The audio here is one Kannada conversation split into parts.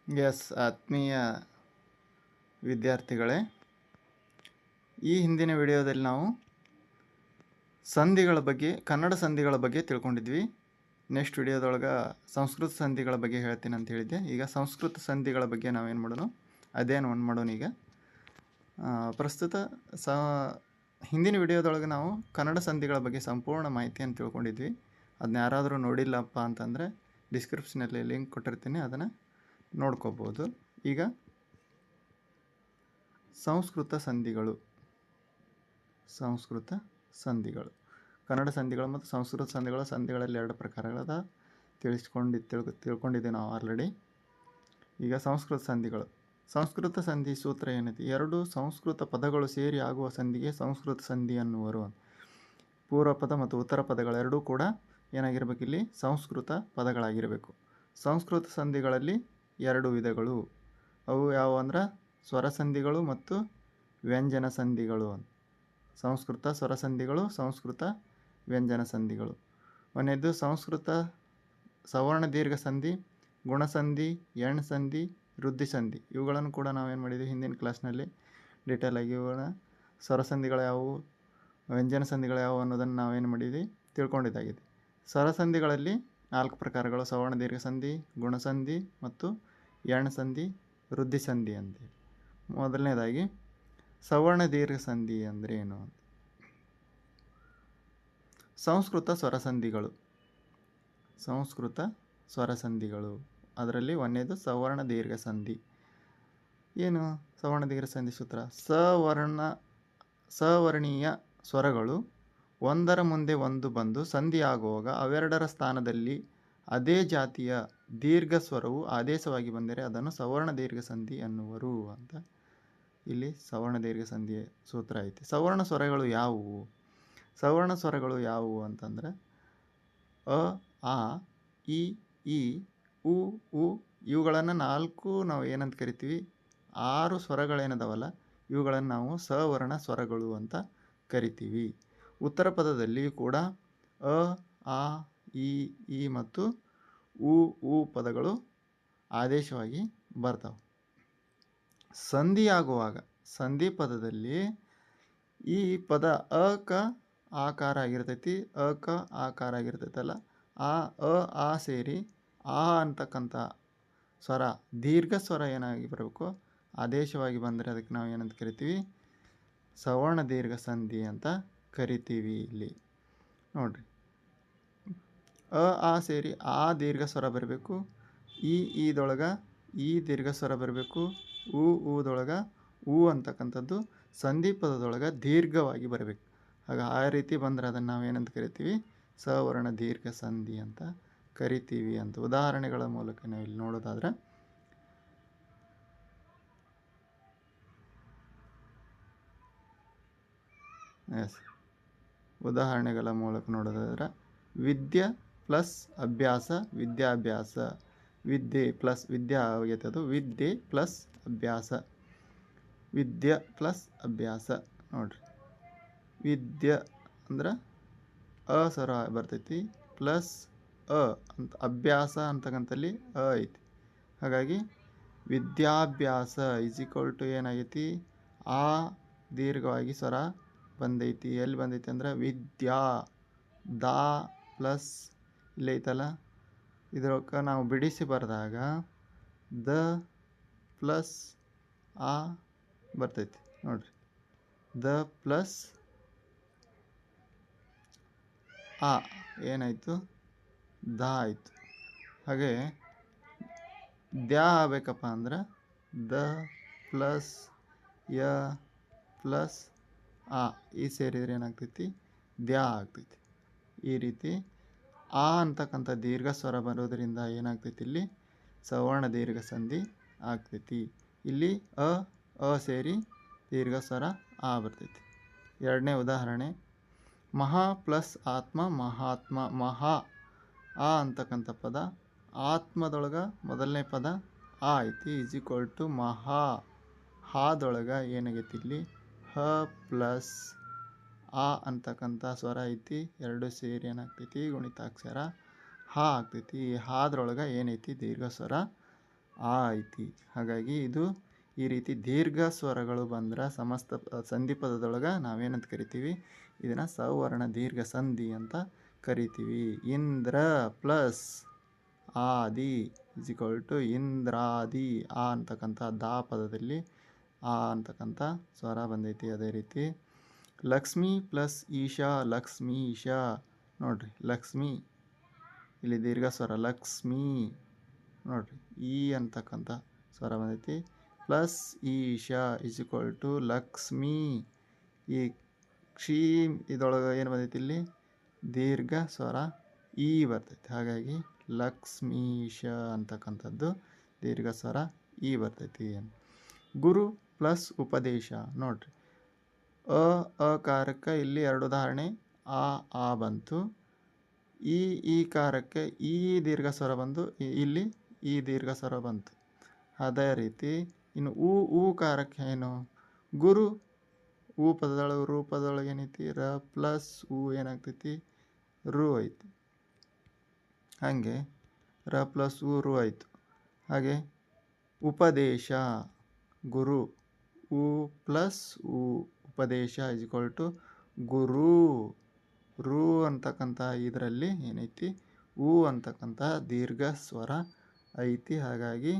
ಎಸ್ ಆತ್ಮೀಯ ವಿದ್ಯಾರ್ಥಿಗಳೇ, ಈ ಹಿಂದಿನ ವಿಡಿಯೋದಲ್ಲಿ ನಾವು ಸಂಧಿಗಳ ಬಗ್ಗೆ, ಕನ್ನಡ ಸಂಧಿಗಳ ಬಗ್ಗೆ ತಿಳ್ಕೊಂಡಿದ್ವಿ. ನೆಕ್ಸ್ಟ್ ವಿಡಿಯೋದೊಳಗೆ ಸಂಸ್ಕೃತ ಸಂಧಿಗಳ ಬಗ್ಗೆ ಹೇಳ್ತೀನಿ ಅಂತ ಹೇಳಿದ್ದೆ. ಈಗ ಸಂಸ್ಕೃತ ಸಂಧಿಗಳ ಬಗ್ಗೆ ನಾವೇನು ಮಾಡೋಣ, ಅಧ್ಯಯನವನ್ನು ಮಾಡೋಣ. ಈಗ ಪ್ರಸ್ತುತ ಹಿಂದಿನ ವಿಡಿಯೋದೊಳಗೆ ನಾವು ಕನ್ನಡ ಸಂಧಿಗಳ ಬಗ್ಗೆ ಸಂಪೂರ್ಣ ಮಾಹಿತಿಯನ್ನು ತಿಳ್ಕೊಂಡಿದ್ವಿ. ಅದನ್ನ ಯಾರಾದರೂ ನೋಡಿಲ್ಲಪ್ಪ ಅಂತಂದರೆ ಡಿಸ್ಕ್ರಿಪ್ಷನಲ್ಲಿ ಲಿಂಕ್ ಕೊಟ್ಟಿರ್ತೀನಿ, ಅದನ್ನು ನೋಡ್ಕೋಬೋದು. ಈಗ ಸಂಸ್ಕೃತ ಸಂಧಿಗಳು ಕನ್ನಡ ಸಂಧಿಗಳು ಮತ್ತು ಸಂಸ್ಕೃತ ಸಂಧಿಗಳಲ್ಲಿ ಎರಡು ಪ್ರಕಾರಗಳದ ತಿಳ್ಕೊಂಡಿದ್ದೀವಿ ನಾವು ಆಲ್ರೆಡಿ. ಈಗ ಸಂಸ್ಕೃತ ಸಂಧಿ ಸೂತ್ರ ಏನೈತಿ? ಎರಡು ಸಂಸ್ಕೃತ ಪದಗಳು ಸೇರಿ ಆಗುವ ಸಂಧಿಗೆ ಸಂಸ್ಕೃತ ಸಂಧಿ ಅನ್ನುವರು. ಪೂರ್ವ ಪದ ಮತ್ತು ಉತ್ತರ ಪದಗಳೆರಡೂ ಕೂಡ ಏನಾಗಿರ್ಬೇಕು, ಇಲ್ಲಿ ಸಂಸ್ಕೃತ ಪದಗಳಾಗಿರಬೇಕು. ಸಂಸ್ಕೃತ ಸಂಧಿಗಳಲ್ಲಿ ಎರಡು ವಿಧಗಳು. ಅವು ಯಾವುವು ಅಂದ್ರೆ ಸ್ವರಸಂಧಿಗಳು ಮತ್ತು ವ್ಯಂಜನ ಸಂಧಿಗಳು. ಸಂಸ್ಕೃತ ಸ್ವರಸಂಧಿಗಳು, ಸಂಸ್ಕೃತ ವ್ಯಂಜನ ಸಂಧಿಗಳು. ಒಂದನೇದು ಸಂಸ್ಕೃತ ಸವರ್ಣ ದೀರ್ಘ ಸಂಧಿ, ಗುಣಸಂಧಿ, ಎಣ್ ಸಂಧಿ, ವೃದ್ಧಿ ಸಂಧಿ. ಇವುಗಳನ್ನು ಕೂಡ ನಾವೇನು ಮಾಡಿದ್ವಿ ಹಿಂದಿನ ಕ್ಲಾಸ್ನಲ್ಲಿ ಡೀಟೇಲಾಗಿ. ಇವುಗಳ ಸ್ವರಸಂಧಿಗಳು ಯಾವುವು, ವ್ಯಂಜನ ಸಂಧಿಗಳು ಯಾವುವು ಅನ್ನೋದನ್ನು ನಾವೇನು ಮಾಡಿದ್ವಿ ತಿಳ್ಕೊಂಡಿದ್ದಾಗಿದೆ. ಸ್ವರಸಂಧಿಗಳಲ್ಲಿ 4 ಪ್ರಕಾರಗಳು: ಸವರ್ಣ ದೀರ್ಘ ಸಂಧಿ, ಗುಣಸಂಧಿ ಮತ್ತು ಎಣ್ ಸಂಧಿ, ವೃದ್ಧಿ ಸಂಧಿ ಅಂತೇಳಿ. ಮೊದಲನೇದಾಗಿ ಸವರ್ಣ ದೀರ್ಘ ಸಂಧಿ ಅಂದರೆ ಏನು ಅಂತ. ಸಂಸ್ಕೃತ ಸ್ವರಸಂಧಿಗಳು ಅದರಲ್ಲಿ ಒಂದನೇದು ಸವರ್ಣ ದೀರ್ಘ ಸಂಧಿ. ಏನು ಸವರ್ಣ ದೀರ್ಘ ಸಂಧಿ ಸೂತ್ರ? ಸವರ್ಣೀಯ ಸ್ವರಗಳು ಒಂದರ ಮುಂದೆ ಒಂದು ಬಂದು ಸಂಧಿಯಾಗುವಾಗ ಅವೆರಡರ ಸ್ಥಾನದಲ್ಲಿ ಅದೇ ಜಾತಿಯ ದೀರ್ಘ ಸ್ವರವು ಆದೇಶವಾಗಿ ಬಂದರೆ ಅದನ್ನು ಸವರ್ಣ ದೀರ್ಘ ಸಂಧಿ ಅನ್ನುವರು ಅಂತ ಇಲ್ಲಿ ಸವರ್ಣ ದೀರ್ಘ ಸಂಧಿಯ ಸೂತ್ರ ಐತಿ. ಸವರ್ಣ ಸ್ವರಗಳು ಯಾವುವು ಅಂತಂದರೆ ಅ, ಆ, ಇ, ಈ, ಉ, ಇವುಗಳನ್ನು 4 ನಾವು ಏನಂತ ಕರಿತೀವಿ, 6 ಸ್ವರಗಳೇನದವಲ್ಲ ಇವುಗಳನ್ನು ನಾವು ಸವರ್ಣ ಸ್ವರಗಳು ಅಂತ ಕರಿತೀವಿ. ಉತ್ತರ ಪದದಲ್ಲಿ ಕೂಡ ಅ, ಆ, ಈ ಮತ್ತು ಉ ಪದಗಳು ಆದೇಶವಾಗಿ ಬರ್ತಾವೆ. ಸಂಧಿಯಾಗುವಾಗ ಸಂಧಿ ಪದದಲ್ಲಿ ಈ ಪದ ಅಕ ಆಕಾರ ಆಗಿರ್ತೈತಿ, ಆಗಿರ್ತೈತಲ್ಲ, ಆ ಸೇರಿ ಆ ಅಂತಕ್ಕಂಥ ಸ್ವರ ದೀರ್ಘ ಸ್ವರ ಏನಾಗಿ ಬರಬೇಕು, ಆದೇಶವಾಗಿ ಬಂದರೆ ಅದಕ್ಕೆ ನಾವು ಏನಂತ ಕರಿತೀವಿ, ಸವರ್ಣ ದೀರ್ಘ ಸಂಧಿ ಅಂತ ಕರಿತೀವಿ. ಇಲ್ಲಿ ನೋಡ್ರಿ, ಆ ಸೇರಿ ಆ ದೀರ್ಘ ಸ್ವರ ಬರಬೇಕು, ಈದೊಳಗೆ ಈ ದೀರ್ಘ ಸ್ವರ ಬರಬೇಕು, ಉದೊಳಗೆ ಅಂತಕ್ಕಂಥದ್ದು ಸಂಧಿ ಪದದೊಳಗೆ ದೀರ್ಘವಾಗಿ ಬರಬೇಕು. ಆಗ ಆ ರೀತಿ ಬಂದರೆ ಅದನ್ನು ನಾವೇನಂತ ಕರಿತೀವಿ, ಸವರ್ಣ ದೀರ್ಘ ಸಂಧಿ ಅಂತ ಕರಿತೀವಿ ಅಂತ. ಉದಾಹರಣೆಗಳ ಮೂಲಕ ನಾವು ಇಲ್ಲಿ ನೋಡೋದಾದ್ರೆ, ವಿದ್ಯೆ ಪ್ಲಸ್ ಅಭ್ಯಾಸ, ವಿದ್ಯಾಭ್ಯಾಸ. ವಿದ್ಯೆ ಪ್ಲಸ್ ವಿದ್ಯಾ ಆಗೈತೆ, ಅದು ವಿದ್ಯೆ ಪ್ಲಸ್ ಅಭ್ಯಾಸ, ವಿದ್ಯೆ ಪ್ಲಸ್ ಅಭ್ಯಾಸ. ನೋಡ್ರಿ, ವಿದ್ಯೆ ಅಂದ್ರೆ ಅ ಸ್ವರ ಬರ್ತೈತಿ, ಪ್ಲಸ್ ಅಂತ ಅಭ್ಯಾಸ ಅಂತಕ್ಕಂಥಲ್ಲಿ ಐತಿ. ಹಾಗಾಗಿ ವಿದ್ಯಾಭ್ಯಾಸ = ಏನಾಗೈತಿ, ಆ ದೀರ್ಘವಾಗಿ ಸ್ವರ ಬಂದೈತಿ. ಎಲ್ಲಿ ಬಂದೈತಿ ಅಂದ್ರೆ ವಿದ್ಯಾ, ದಾ ಪ್ಲಸ್ ಇಲ್ಲೈತಲ್ಲ, ಇದರೊಳಗೆ ನಾವು ಬಿಡಿಸಿ ಬರೆದಾಗ ದ ಪ್ಲಸ್ ಆ ಬರ್ತೈತಿ. ನೋಡ್ರಿ, ದ ಪ್ಲಸ್ ಆ ಏನಾಯಿತು, ದ ಆಯಿತು. ಹಾಗೆ ದ್ಯಾ ಆಗಬೇಕಪ್ಪ ಅಂದ್ರೆ ದ ಪ್ಲಸ್ ಯ ಪ್ಲಸ್ ಆ ಈ ಸೇರಿದರೆ ಏನಾಗ್ತೈತಿ, ದ್ಯಾ ಆಗ್ತೈತಿ. ಈ ರೀತಿ ಆ ಅಂತಕ್ಕಂಥ ದೀರ್ಘ ಸ್ವರ ಬರೋದರಿಂದ ಏನಾಗ್ತೈತಿ, ಇಲ್ಲಿ ಸವರ್ಣ ದೀರ್ಘ ಸಂಧಿ ಆಗ್ತೈತಿ. ಇಲ್ಲಿ ಅ ಸೇರಿ ದೀರ್ಘ ಸ್ವರ ಆ ಬರ್ತೈತಿ. ಎರಡನೇ ಉದಾಹರಣೆ, ಮಹಾ ಪ್ಲಸ್ ಆತ್ಮ, ಮಹಾತ್ಮ. ಮಹಾ ಆ ಅಂತಕ್ಕಂಥ ಪದ, ಆತ್ಮದೊಳಗೆ ಮೊದಲನೇ ಪದ ಆ ಐತಿ, = ಮಹಾ. ಹಾದೊಳಗೆ ಏನಾಗೈತಿ, ಇಲ್ಲಿ ಹ ಪ್ಲಸ್ ಆ ಅಂತಕ್ಕಂಥ ಸ್ವರ ಐತಿ, ಎರಡು ಸೇರಿ ಏನಾಗ್ತೈತಿ, ಗುಣಿತಾಕ್ಷರ ಹ ಆಗ್ತೈತಿ. ಹಾದ್ರೊಳಗೆ ಏನೈತಿ, ದೀರ್ಘ ಸ್ವರ ಆ ಐತಿ. ಹಾಗಾಗಿ ಇದು ಈ ರೀತಿ ದೀರ್ಘ ಸ್ವರಗಳು ಬಂದ್ರೆ ಸಮಸ್ತ ಸಂಧಿ ಪದದೊಳಗೆ ನಾವೇನಂತ ಕರಿತೀವಿ, ಇದನ್ನು ಸವರ್ಣ ದೀರ್ಘ ಸಂಧಿ ಅಂತ ಕರಿತೀವಿ. Indra plus Adi is equal to ಇಂದ್ರಾದಿ. ಆ ಅಂತಕ್ಕಂಥ ದಾ ಪದದಲ್ಲಿ ಆ ಅಂತಕ್ಕಂಥ ಸ್ವರ ಬಂದೈತಿ. ಅದೇ ರೀತಿ ಲಕ್ಷ್ಮಿ ಪ್ಲಸ್ ಈಶಾ ಲಕ್ಷ್ಮೀಶ. ನೋಡ್ರಿ ಲಕ್ಷ್ಮಿ ಇಲ್ಲಿ ದೀರ್ಘ ಸ್ವರ ಲಕ್ಷ್ಮೀ. ನೋಡ್ರಿ ಈ ಅಂತಕ್ಕಂಥ ಸ್ವರ ಬಂದೈತಿ. Plus Isha is equal to Lakshmi. ಈ ಕ್ಷೀ ಇದರೊಳಗೆ ಏನು ಬಂದೈತಿ, ಇಲ್ಲಿ ದೀರ್ಘ ಸ್ವರ ಈ ಬರ್ತೈತಿ. ಹಾಗಾಗಿ ಲಕ್ಷ್ಮೀಶ ಅಂತಕ್ಕಂಥದ್ದು ದೀರ್ಘ ಸ್ವರ ಈ ಬರ್ತೈತಿ. ಗುರು ಪ್ಲಸ್ ಉಪದೇಶ. ನೋಡ್ರಿ ಅಕಾರಕ್ಕೆ ಇಲ್ಲಿ 2 ಉದಾಹರಣೆ ಆ ಬಂತು. ಈ ಕಾರಕ್ಕೆ ಈ ದೀರ್ಘ ಸ್ವರ ಬಂದು ಇಲ್ಲಿ ಈ ದೀರ್ಘ ಸ್ವರ ಬಂತು. ಅದೇ ರೀತಿ ಇನ್ನು ಊ ಕಾರಕ್ಕೆ ಏನು, ಗುರು ಊ ಪದದೊಳಗೆ ರೂ ಪದದೊಳಗೆ ಏನೈತಿ, ರ ಪ್ಲಸ್ ಊ ಏನಾಗ್ತೈತಿ, ರು ಐತಿ. ಹಾಗೆ ರ ಪ್ಲಸ್ ಊ ರು ಆಯಿತು. ಹಾಗೆ ಉಪದೇಶ ಗುರು ಊ ಪ್ಲಸ್ ಊ ಉಪದೇಶ ಇಸ್ ಈಕ್ವಲ್ ಟು ಗುರು. ರು ಅಂತಕ್ಕಂಥ ಇದರಲ್ಲಿ ಏನೈತಿ, ಊ ಅಂತಕ್ಕಂಥ ದೀರ್ಘ ಸ್ವರ ಐತಿ. ಹಾಗಾಗಿ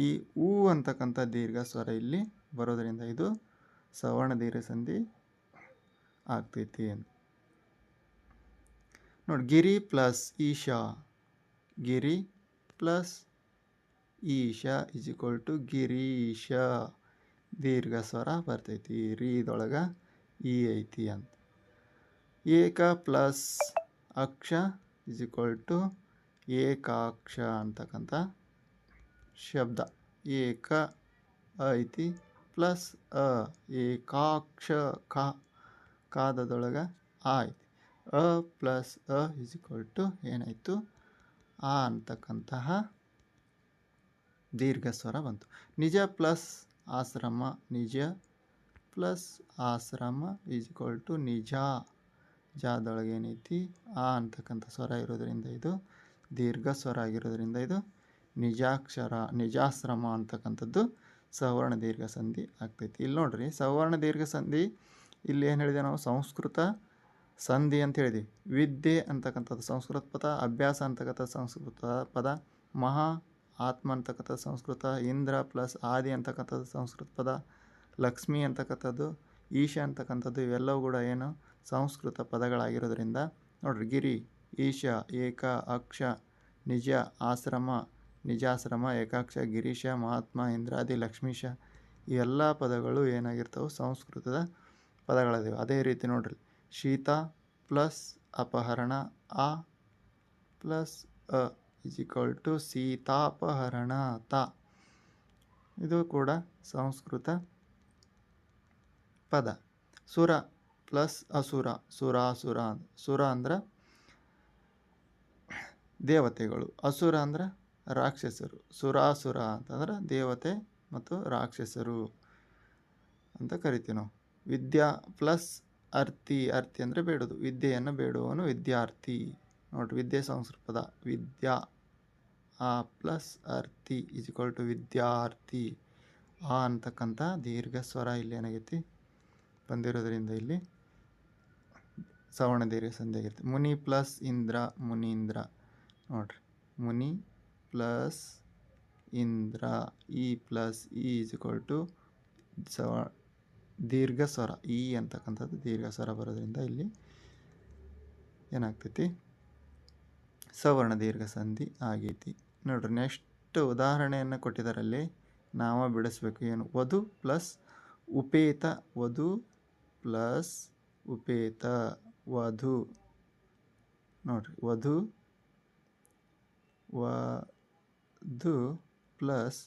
ಈ ಊ ಅಂತಕ್ಕಂಥ ದೀರ್ಘ ಸ್ವರ ಇಲ್ಲಿ ಬರೋದರಿಂದ ಇದು ಸವರ್ಣ ದೀರ್ಘ ಸಂಧಿ ಆಗ್ತೈತಿ. ನೋಡಿ ಗಿರಿ ಪ್ಲಸ್ ಈಶಾ. ಗಿರಿ plus Isha is equal to ಗಿರೀಶ. ದೀರ್ಘ ಸ್ವರ ಬರ್ತೈತಿ. ರೀದೊಳಗೆ ಈ ಐತಿ ಅಂತ. ಏಕ ಪ್ಲಸ್ ಅಕ್ಷ ಇಸ್ ಈಕ್ವಲ್ ಟು ಏಕಾಕ್ಷ ಅಂತಕ್ಕಂಥ ಶಬ್ದ. ಏಕ ಐತಿ ಪ್ಲಸ್ ಏಕಾಕ್ಷ ಕಾದದೊಳಗೆ ಆ ಐತಿ. ಪ್ಲಸ್ ಇಸ್ ಈಕ್ವಲ್ ಟು ಏನಾಯಿತು, ಆ ಅಂತಕ್ಕಂತಹ ದೀರ್ಘ ಸ್ವರ ಬಂತು. ನಿಜ ಪ್ಲಸ್ ಆಶ್ರಮ. ನಿಜ ಪ್ಲಸ್ ಆಶ್ರಮ ಇಸ್ ಈಕ್ವಲ್ ಟು ನಿಜ. ಜಾದೊಳಗೆ ಏನೈತಿ, ಆ ಅಂತಕ್ಕಂಥ ಸ್ವರ ಇರೋದರಿಂದ ಇದು ದೀರ್ಘ ಸ್ವರ ಆಗಿರೋದ್ರಿಂದ ಇದು ನಿಜಾಶ್ರಮ ಅಂತಕ್ಕಂಥದ್ದು ಸವರ್ಣ ದೀರ್ಘ ಸಂಧಿ ಆಗ್ತೈತಿ. ಇಲ್ಲಿ ನೋಡ್ರಿ ಸವರ್ಣ ದೀರ್ಘ ಸಂಧಿ ಇಲ್ಲಿ ಏನು ಹೇಳಿದೆ ನಾವು, ಸಂಸ್ಕೃತ ಸಂಧಿ ಅಂತ ಹೇಳಿದ್ವಿ. ವಿದ್ಯೆ ಅಂತಕ್ಕಂಥದ್ದು ಸಂಸ್ಕೃತ ಪದ, ಅಭ್ಯಾಸ ಅಂತಕ್ಕಂಥ ಸಂಸ್ಕೃತ ಪದ, ಮಹಾ ಆತ್ಮ ಅಂತಕ್ಕಂಥ ಸಂಸ್ಕೃತ, ಇಂದ್ರ ಪ್ಲಸ್ ಆದಿ ಅಂತಕ್ಕಂಥದ್ದು ಸಂಸ್ಕೃತ ಪದ, ಲಕ್ಷ್ಮಿ ಅಂತಕ್ಕಂಥದ್ದು, ಈಶ ಅಂತಕ್ಕಂಥದ್ದು ಇವೆಲ್ಲವೂ ಕೂಡ ಏನು ಸಂಸ್ಕೃತ ಪದಗಳಾಗಿರೋದ್ರಿಂದ ನೋಡ್ರಿ ಗಿರಿ, ಈಶ, ಏಕ, ಅಕ್ಷ, ನಿಜ, ಆಶ್ರಮ, ನಿಜಾಶ್ರಮ, ಏಕಾಕ್ಷ, ಗಿರೀಶ, ಮಹಾತ್ಮ, ಇಂದ್ರಾದಿ, ಲಕ್ಷ್ಮೀಶ ಈ ಎಲ್ಲ ಪದಗಳು ಏನಾಗಿರ್ತವೆ ಸಂಸ್ಕೃತದ ಪದಗಳಾಗಿವೆ. ಅದೇ ರೀತಿ ನೋಡ್ರಿ ಶೀತ ಪ್ಲಸ್ ಅಪಹರಣ ಆ ಪ್ಲಸ್ ಇಸ್ ಈಕ್ವಲ್ ಟು ಸೀತಾಪಹರಣ ತ. ಇದು ಕೂಡ ಸಂಸ್ಕೃತ ಪದ. ಸುರ ಪ್ಲಸ್ ಅಸುರ ಸುರಾಸುರ. ಸುರ ಅಂದ್ರೆ ದೇವತೆಗಳು, ಅಸುರ ಅಂದ್ರೆ ರಾಕ್ಷಸರು. ಸುರಾಸುರ ಅಂತಂದ್ರೆ ದೇವತೆ ಮತ್ತು ರಾಕ್ಷಸರು ಅಂತ ಕರಿತೀವಿ ನಾವು. ವಿದ್ಯಾ ಪ್ಲಸ್ ಅರ್ಥಿ. ಅರ್ಥಿ ಅಂದರೆ ಬೇಡೋದು. ವಿದ್ಯೆಯನ್ನು ಬೇಡುವವನು ವಿದ್ಯಾರ್ಥಿ. ನೋಡ್ರಿ ವಿದ್ಯೆ ಸಂಸ್ಕೃತ ಪದ. ವಿದ್ಯಾ ಆ ಪ್ಲಸ್ ಅರ್ಥಿ ಇಸ್ ಈಕ್ವಲ್ ಟು ವಿದ್ಯಾರ್ಥಿ. ಆ ಅಂತಕ್ಕಂಥ ದೀರ್ಘ ಸ್ವರ ಇಲ್ಲಿ ಏನಾಗೈತಿ ಬಂದಿರೋದ್ರಿಂದ ಇಲ್ಲಿ ಸವರ್ಣ ದೀರ್ಘ ಸಂಧಿ ಆಗಿರುತ್ತೆ. ಮುನಿ ಪ್ಲಸ್ ಇಂದ್ರ ಮುನೀಂದ್ರ. ನೋಡ್ರಿ ಮುನಿ ಪ್ಲಸ್ ಇಂದ್ರ ಇ ಪ್ಲಸ್ ಇ ಇಸ್ ಈಕ್ವಲ್ ಟು ದೀರ್ಘ ಸ್ವರ ಈ ಅಂತಕ್ಕಂಥದ್ದು ದೀರ್ಘ ಸ್ವರ ಬರೋದ್ರಿಂದ ಇಲ್ಲಿ ಏನಾಗ್ತೈತಿ ಸವರ್ಣ ದೀರ್ಘ ಸಂಧಿ ಆಗೈತಿ. ನೋಡ್ರಿ ನೆಕ್ಸ್ಟ್ ಉದಾಹರಣೆಯನ್ನು ಕೊಟ್ಟಿದ್ದಾರಲ್ಲಿ ನಾವು ಬಿಡಿಸ್ಬೇಕು. ಏನು ವಧು ಪ್ಲಸ್ ಉಪೇತ. ವಧು ಪ್ಲಸ್ ಉಪೇತ. ವಧು ನೋಡ್ರಿ ವಧು ಪ್ಲಸ್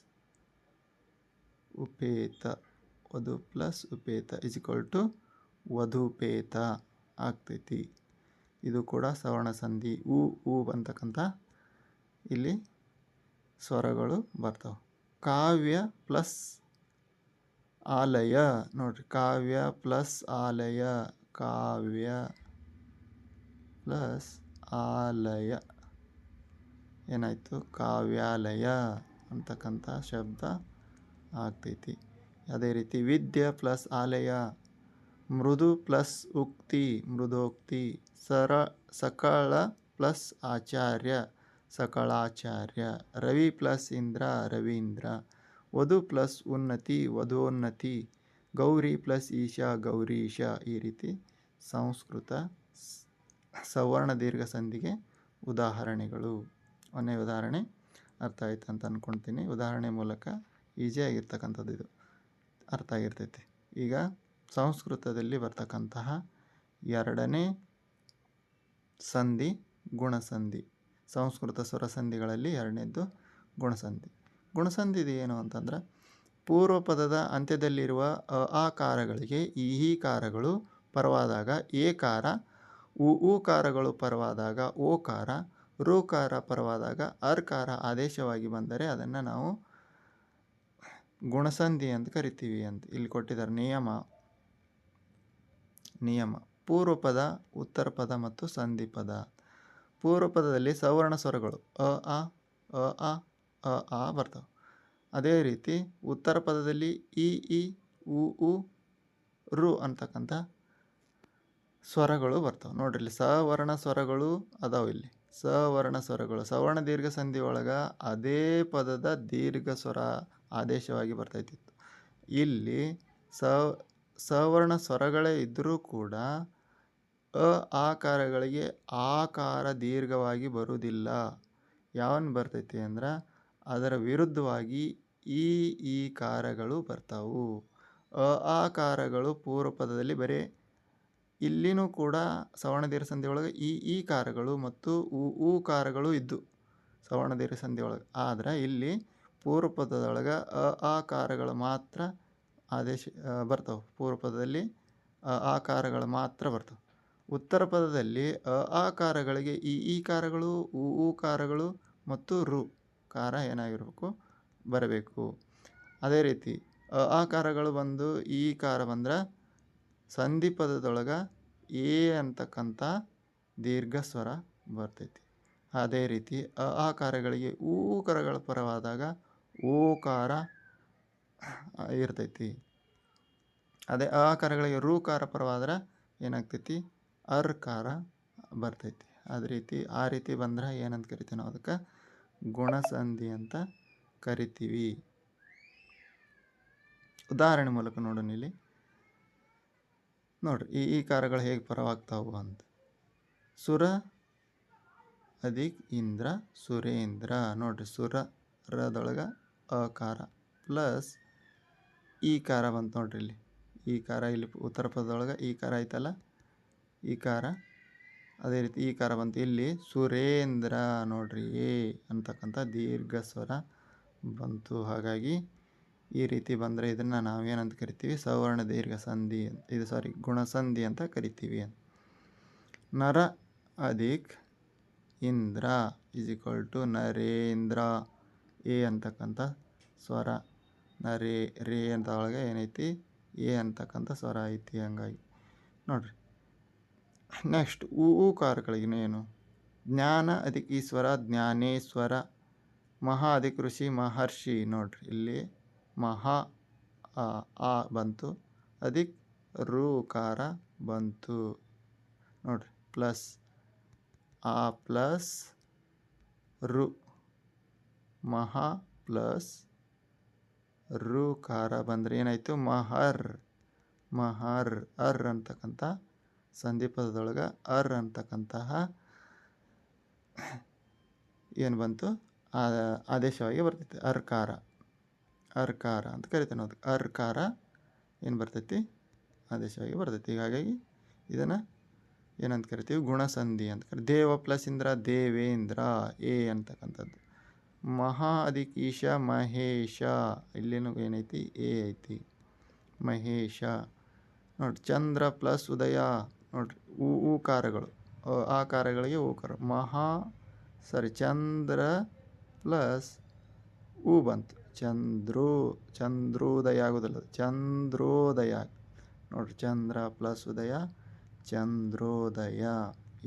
ಉಪೇತ. ವಧು ಪ್ಲಸ್ ಉಪೇತ ಇಸ್ ಈಕ್ವಲ್ ಟು ವಧುಪೇತ ಆಗ್ತೈತಿ. ಇದು ಕೂಡ ಸವರ್ಣ ಸಂಧಿ ಉ ಅಂತಕ್ಕಂಥ ಇಲ್ಲಿ ಸ್ವರಗಳು ಬರ್ತಾವೆ. ಕಾವ್ಯ ಪ್ಲಸ್ ಆಲಯ. ನೋಡ್ರಿ ಕಾವ್ಯ ಪ್ಲಸ್ ಆಲಯ. ಕಾವ್ಯ ಪ್ಲಸ್ ಆಲಯ ಏನಾಯಿತು ಕಾವ್ಯಾಲಯ ಅಂತಕ್ಕಂಥ ಶಬ್ದ ಆಗ್ತೈತಿ. ಅದೇ ರೀತಿ ವಿದ್ಯೆ ಪ್ಲಸ್ ಆಲಯ, ಮೃದು ಪ್ಲಸ್ ಉಕ್ತಿ ಮೃದೋಕ್ತಿ, ಸಕಳ ಪ್ಲಸ್ ಆಚಾರ್ಯ ಸಕಳಾಚಾರ್ಯ, ರವಿ ಪ್ಲಸ್ ಇಂದ್ರ ರವೀಂದ್ರ, ವಧು ಪ್ಲಸ್ ಉನ್ನತಿ ವಧೋನ್ನತಿ, ಗೌರಿ ಪ್ಲಸ್ ಈಶಾ ಗೌರೀಶ. ಈ ರೀತಿ ಸಂಸ್ಕೃತ ಸವರ್ಣ ದೀರ್ಘ ಸಂಧಿಗೆ ಉದಾಹರಣೆಗಳು. ಒಂದೇ ಉದಾಹರಣೆ ಅರ್ಥ ಆಯ್ತು ಅಂತ ಅಂದ್ಕೊಳ್ತೀನಿ. ಉದಾಹರಣೆ ಮೂಲಕ ಈಸಿಯಾಗಿರ್ತಕ್ಕಂಥದ್ದು ಇದು ಅರ್ಥ ಆಗಿರ್ತೈತಿ. ಈಗ ಸಂಸ್ಕೃತದಲ್ಲಿ ಬರ್ತಕ್ಕಂತಹ ಎರಡನೇ ಸಂಧಿ ಗುಣಸಂಧಿ. ಸಂಸ್ಕೃತ ಸ್ವರಸಂಧಿಗಳಲ್ಲಿ ಎರಡನೇದ್ದು ಗುಣಸಂಧಿ. ಗುಣಸಂಧಿ ಏನು ಅಂತಂದ್ರೆ ಪೂರ್ವ ಪದದ ಅಂತ್ಯದಲ್ಲಿರುವ ಆಕಾರಗಳಿಗೆ ಈಕಾರಗಳು ಪರವಾದಾಗ ಏಕಾರ, ಉಕಾರಗಳು ಪರವಾದಾಗ ಓಕಾರ, ಋಕಾರ ಪರವಾದಾಗ ಅರ್ಕಾರ ಆದೇಶವಾಗಿ ಬಂದರೆ ಅದನ್ನು ನಾವು ಗುಣಸಂಧಿ ಅಂತ ಕರಿತೀವಿ ಅಂತ ಇಲ್ಲಿ ಕೊಟ್ಟಿದ್ದಾರೆ. ನಿಯಮ ಪೂರ್ವ ಪದ, ಉತ್ತರ ಪದ ಮತ್ತು ಸಂಧಿ ಪದ. ಪೂರ್ವ ಪದದಲ್ಲಿ ಸವರ್ಣ ಸ್ವರಗಳು ಅ ಆ ಬರ್ತವೆ. ಅದೇ ರೀತಿ ಉತ್ತರ ಪದದಲ್ಲಿ ಇ ಉ ರು ಅಂತಕ್ಕಂಥ ಸ್ವರಗಳು ಬರ್ತವೆ. ನೋಡ್ರಿ ಇಲ್ಲಿ ಸವರ್ಣ ಸ್ವರಗಳು ಅದಾವೆ. ಇಲ್ಲಿ ಸವರ್ಣ ಸ್ವರಗಳು ಸವರ್ಣ ದೀರ್ಘ ಸಂಧಿ ಒಳಗೆ ಅದೇ ಪದದ ದೀರ್ಘ ಸ್ವರ ಆದೇಶವಾಗಿ ಬರ್ತೈತಿತ್ತು. ಇಲ್ಲಿ ಸವರ್ಣ ಸ್ವರಗಳೇ ಇದ್ದರೂ ಕೂಡ ಆಕಾರಗಳಿಗೆ ಆಕಾರ ದೀರ್ಘವಾಗಿ ಬರುವುದಿಲ್ಲ. ಯಾವನ್ ಬರ್ತೈತಿ ಅಂದ್ರೆ ಅದರ ವಿರುದ್ಧವಾಗಿ ಈಕಾರಗಳು ಬರ್ತಾವು. ಆಕಾರಗಳು ಪೂರ್ವ ಪದದಲ್ಲಿ ಬರೀ ಇಲ್ಲಿನೂ ಕೂಡ ಸವರ್ಣ ದೀರ್ಘ ಸಂಧಿ ಒಳಗೆ ಈಕಾರಗಳು ಮತ್ತು ಉಕಾರಗಳು ಇದ್ದು ಸವರ್ಣ ದೀರ್ಘ ಸಂಧಿ ಒಳಗೆ. ಆದ್ರೆ ಇಲ್ಲಿ ಪೂರ್ವ ಪದದೊಳಗೆ ಆಕಾರಗಳು ಮಾತ್ರ ಆದೇಶ ಬರ್ತಾವೆ. ಪೂರ್ವ ಪದದಲ್ಲಿ ಆಕಾರಗಳು ಮಾತ್ರ ಬರ್ತವೆ. ಉತ್ತರ ಪದದಲ್ಲಿ ಆಕಾರಗಳಿಗೆ ಈಕಾರಗಳು ಉಕಾರಗಳು ಮತ್ತು ಕಾರ ಏನಾಗಿರಬೇಕು ಬರಬೇಕು. ಅದೇ ರೀತಿ ಆಕಾರಗಳು ಬಂದು ಈಕಾರ ಬಂದ್ರೆ ಸಂಧಿ ಪದದೊಳಗೆ ಎ ಅಂತಕ್ಕಂಥ ದೀರ್ಘ ಸ್ವರ ಬರ್ತೈತಿ. ಅದೇ ರೀತಿ ಆಕಾರಗಳಿಗೆ ಊಕಾರಗಳ ಪರವಾದಾಗ ಓಕಾರ ಇರ್ತೈತಿ. ಅದೇ ಆಕಾರಗಳಿಗೆ ಋಕಾರ ಪರವಾದ್ರೆ ಏನಾಗ್ತೈತಿ ಅರ್ಕಾರ ಬರ್ತೈತಿ. ಆ ರೀತಿ ಬಂದ್ರೆ ಏನಂತ ಕರಿತೀವಿ ನಾವು ಅದಕ್ಕೆ ಗುಣಸಂಧಿ ಅಂತ ಕರಿತೀವಿ. ಉದಾಹರಣೆ ಮೂಲಕ ನೋಡೋಣ. ಇಲ್ಲಿ ನೋಡ್ರಿ ಈ ಕಾರಗಳು ಹೇಗೆ ಪರವಾಗ್ತಾವು ಅಂತ. ಸುರ ಅಧಿಕ್ ಇಂದ್ರ ಸುರೇಂದ್ರ. ನೋಡ್ರಿ ಸುರದೊಳಗೆ ಅಕಾರ ಪ್ಲಸ್ ಈಕಾರ ಬಂತು. ನೋಡ್ರಿ ಇಲ್ಲಿ ಈಕಾರ, ಇಲ್ಲಿ ಉತ್ತರ ಪದದೊಳಗೆ ಈಕಾರ ಐತಲ್ಲ ಈಕಾರ. ಅದೇ ರೀತಿ ಈಕಾರ ಬಂತು. ಇಲ್ಲಿ ಸುರೇಂದ್ರ ನೋಡ್ರಿ ಎ ಅಂತಕ್ಕಂಥ ದೀರ್ಘ ಸ್ವರ ಬಂತು. ಹಾಗಾಗಿ ಈ ರೀತಿ ಬಂದರೆ ಇದನ್ನು ನಾವೇನಂತ ಕರಿತೀವಿ ಸವರ್ಣ ದೀರ್ಘ ಸಂಧಿ ಗುಣಸಂಧಿ ಅಂತ ಕರಿತೀವಿ. ನರ ಅಧಿಕ್ ಇಂದ್ರ = ನರೇಂದ್ರ. ಎ ಅಂತಕ್ಕಂಥ ಸ್ವರ ರೇ ಅಂತ ಒಳಗೆ ಏನೈತಿ ಎ ಅಂತಕ್ಕಂಥ ಸ್ವರ ಐತಿ. ಹಂಗಾಗಿ ನೋಡ್ರಿ ನೆಕ್ಸ್ಟ್ ಉಕಾರಗಳಿಗೇನು ಜ್ಞಾನ ಅಧಿಕ್ ಈಶ್ವರ ಜ್ಞಾನೇಶ್ವರ, ಮಹಾ ಅಧಿಕ್ ಋಷಿ ಮಹರ್ಷಿ. ನೋಡ್ರಿ ಇಲ್ಲಿ ಮಹಾ ಆ ಬಂತು, ಅಧಿಕ್ ಋಕಾರ ಬಂತು. ನೋಡ್ರಿ ಪ್ಲಸ್ ಆ ಪ್ಲಸ್ ರು, ಮಹಾ ಪ್ಲಸ್ ಋಕಾರ ಬಂದರೆ ಏನಾಯಿತು ಮಹರ್. ಅರ್ ಅಂತಕ್ಕಂಥ ಸಂಧಿ ಪದದೊಳಗೆ ಅಂತಕ್ಕಂತಹ ಏನು ಬಂತು ಆದೇಶವಾಗಿ ಬರ್ತೈತಿ. ಅರ್ಕಾರ ಅಂತ ಕರಿತೇವೆ ನಾವು. ಅರ್ಕಾರ ಏನು ಬರ್ತೈತಿ ಆದೇಶವಾಗಿ ಬರ್ತೈತಿ. ಹೀಗಾಗಿ ಇದನ್ನು ಏನಂತ ಕರಿತೀವಿ ಗುಣಸಂಧಿ ಅಂತ ದೇವ ಪ್ಲಸ್ ಇಂದ್ರ ದೇವೇಂದ್ರ ಎ ಅಂತಕ್ಕಂಥದ್ದು. ಮಹಾ ಅಧಿಕ್ ಈಶ ಮಹೇಶ. ಇಲ್ಲೇನು ಏನೈತಿ ಎ ಐತಿ ಮಹೇಶ. ನೋಡ್ರಿ ಚಂದ್ರ ಪ್ಲಸ್ ಉದಯ. ನೋಡ್ರಿ ಉಕಾರಗಳು ಆಕಾರಗಳಿಗೆ ಉಕಾರ ಚಂದ್ರ ಪ್ಲಸ್ ಬಂತು ಚಂದ್ರೋದಯ ಆಗೋದಿಲ್ಲ ಚಂದ್ರೋದಯ. ನೋಡ್ರಿ ಚಂದ್ರ ಪ್ಲಸ್ ಉದಯ ಚಂದ್ರೋದಯ.